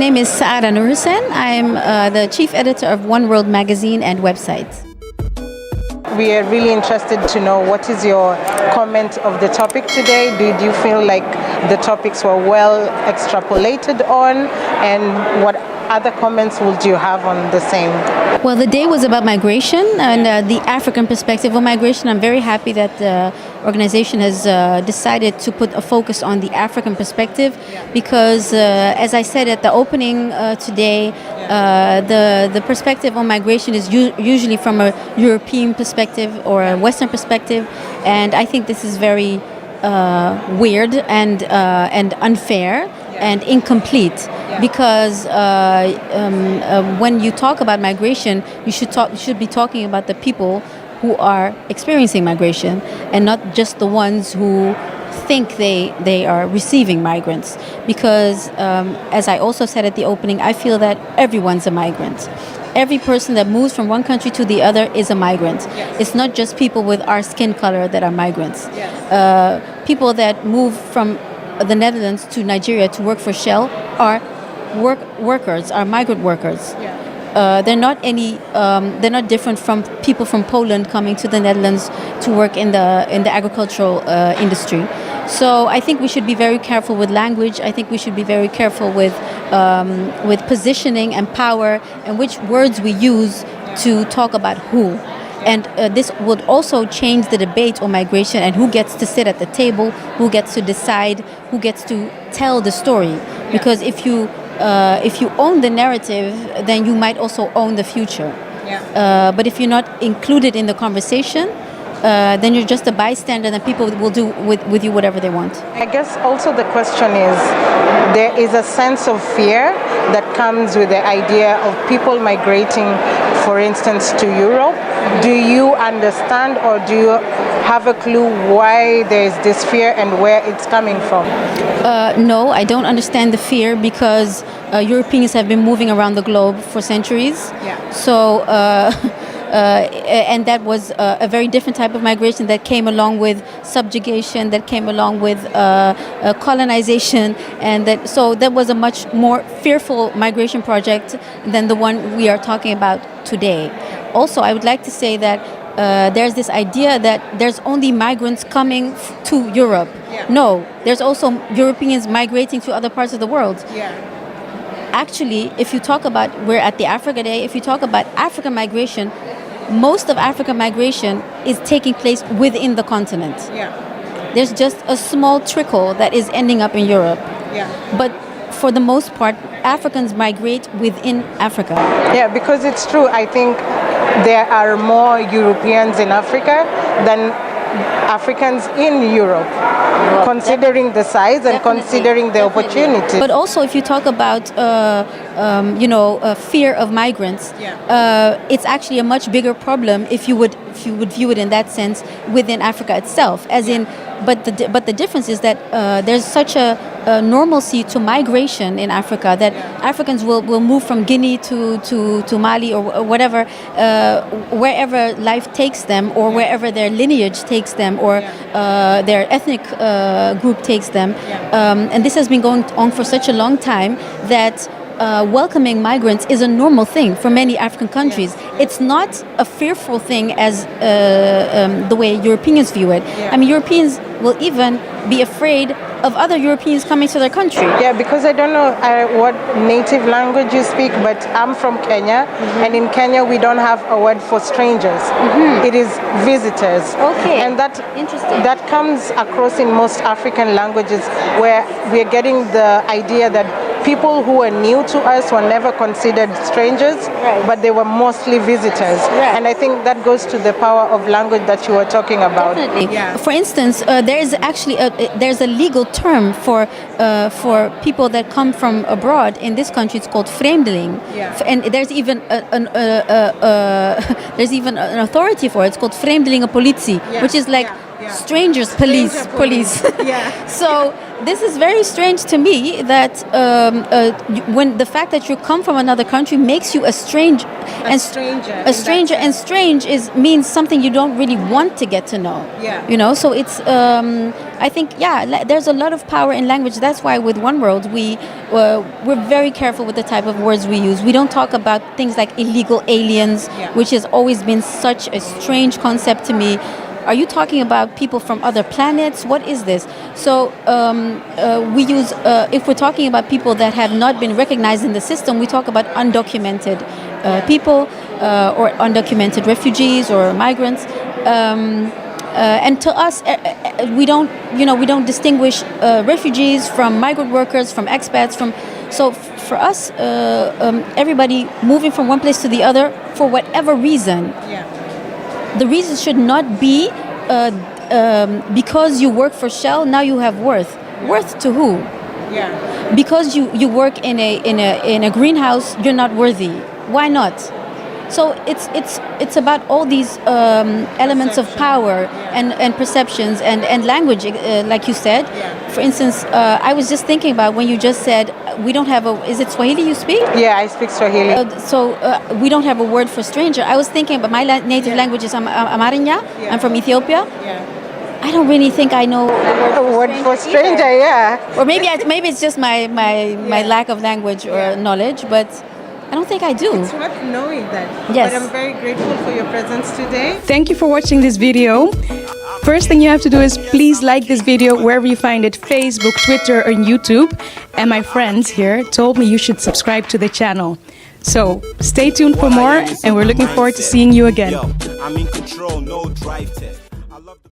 name is Seada Nourhussen. I'm the chief editor of OneWorld magazine and website. We are really interested to know what is your comment of the topic today. Did you feel like the topics were well extrapolated on, and what other comments would you have on the same? Well, the day was about migration and the African perspective of migration. I'm very happy that the organization has decided to put a focus on the African perspective because, as I said at the opening today, the perspective on migration is usually from a European perspective or a Western perspective, and I think this is very weird and unfair and incomplete. Because when you talk about migration, you should be talking about the people who are experiencing migration and not just the ones who think they are receiving migrants. Because as I also said at the opening, I feel that everyone's a migrant. Every person that moves from one country to the other is a migrant. It's not just people with our skin color that are migrants. People that move from the Netherlands to Nigeria to work for Shell are workers, are migrant workers. They're not different from people from Poland coming to the Netherlands to work in the agricultural industry. So I think we should be very careful with language. I think we should be very careful with positioning and power and which words we use to talk about who. And this would also change the debate on migration and who gets to sit at the table, who gets to decide, who gets to tell the story. Because if you own the narrative, then you might also own the future. But if you're not included in the conversation, then you're just a bystander and people will do with you whatever they want. I guess also the question is, there is a sense of fear that comes with the idea of people migrating, for instance, to Europe. Do you understand or do you have a clue why there is this fear and where it's coming from? No, I don't understand the fear because Europeans have been moving around the globe for centuries. So, and that was a very different type of migration that came along with subjugation, that came along with colonization, and that was a much more fearful migration project than the one we are talking about today. Also, I would like to say that there's this idea that there's only migrants coming to Europe. No, there's also Europeans migrating to other parts of the world. Actually, if you talk about, we're at the Africa Day, if you talk about African migration, most of African migration is taking place within the continent. There's just a small trickle that is ending up in Europe. But for the most part, Africans migrate within Africa. Because it's true. I think there are more Europeans in Africa than Africans in Europe, considering the size and considering the opportunity. But also, if you talk about fear of migrants, it's actually a much bigger problem if you would view it in that sense within Africa itself. But the difference is that there's such a normalcy to migration in Africa that Africans will move from Guinea to Mali or whatever, wherever life takes them or wherever their lineage takes them or their ethnic group takes them. And this has been going on for such a long time that welcoming migrants is a normal thing for many African countries. It's not a fearful thing as the way Europeans view it. I mean, Europeans will even be afraid of other Europeans coming to their country. Because I don't know what native language you speak, but I'm from Kenya, and in Kenya we don't have a word for strangers. It is visitors. And that comes across in most African languages, where we're getting the idea that people who were new to us were never considered strangers, but they were mostly visitors. And I think that goes to the power of language that you were talking about. For instance, there is actually there's a legal term for people that come from abroad. In this country, it's called vreemdeling, and there's even an authority for it. It's called vreemdelingenpolitie, which is like strangers police. So this is very strange to me that when the fact that you come from another country makes you a stranger. A stranger, and strange means something you don't really want to get to know. Yeah. You know, so it's I think there's a lot of power in language. That's why with OneWorld we're very careful with the type of words we use. We don't talk about things like illegal aliens, which has always been such a strange concept to me. Are you talking about people from other planets? What is this? So we use, if we're talking about people that have not been recognized in the system, we talk about undocumented people or undocumented refugees or migrants. And to us, we don't distinguish refugees from migrant workers, from expats, So for us, everybody moving from one place to the other for whatever reason. The reason should not be because you work for Shell, now you have worth. Worth to who? Because you work in a greenhouse, you're not worthy. Why not? So it's about all these elements of power and perceptions and language, like you said. For instance, I was just thinking about when you just said we don't have is it Swahili you speak? Yeah, I speak Swahili. So we don't have a word for stranger. I was thinking about my native language is Amharinya. I'm from Ethiopia. I don't really think I know a word for stranger. Or maybe it's just my lack of language or knowledge, but I don't think I do. It's worth knowing that. Yes. But I'm very grateful for your presence today. Thank you for watching this video. First thing you have to do is please like this video wherever you find it, Facebook, Twitter, and YouTube. And my friends here told me you should subscribe to the channel. So stay tuned for more, and we're looking forward to seeing you again. I'm in control, no drive test.